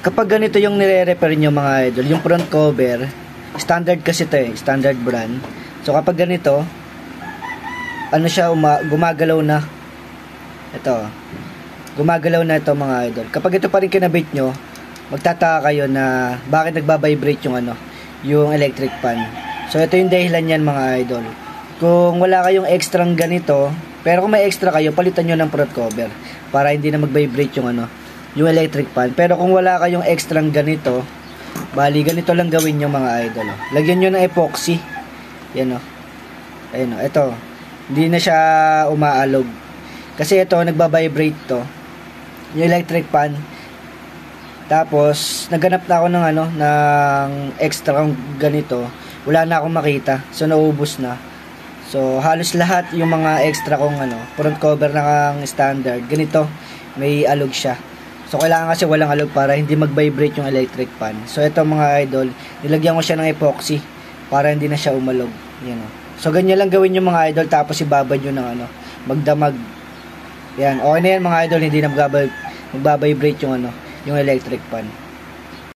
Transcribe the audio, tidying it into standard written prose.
kapag ganito yung nire-repair nyo mga idol, yung front cover, standard kasi ito standard brand. So kapag ganito, ano siya, gumagalaw na. Ito, gumagalaw na ito mga idol. Kapag ito pa rin kinabit nyo, magtataka kayo na bakit nagbabibrate yung yung electric fan. So ito yung dahilan yan mga idol. Kung wala kayong extrang ganito, pero kung may extra kayo, palitan nyo ng front cover para hindi na mag-vibrate yung yung electric fan. Pero kung wala kayong extrang ganito, bali ganito lang gawin nyo mga idol. Lagyan nyo ng epoxy. Yan ayun ito. Hindi na siya umaalog. Kasi ito, nagba-vibrate to. Yung electric fan. Tapos, naghanap na ako ng ng extra ganito. Wala na akong makita. So, naubos na. So, halos lahat yung mga extra kong front cover na standard. Ganito, may alog siya. So, kailangan kasi walang alog para hindi mag-vibrate yung electric fan. So, ito mga idol, nilagyan ko siya ng epoxy para hindi na siya umalog. Yan So, ganyan lang gawin yung mga idol. Tapos, ibabad nyo ng magdamag. Yan. Okay na yan mga idol, hindi na mag-vibrate yung yung electric fan.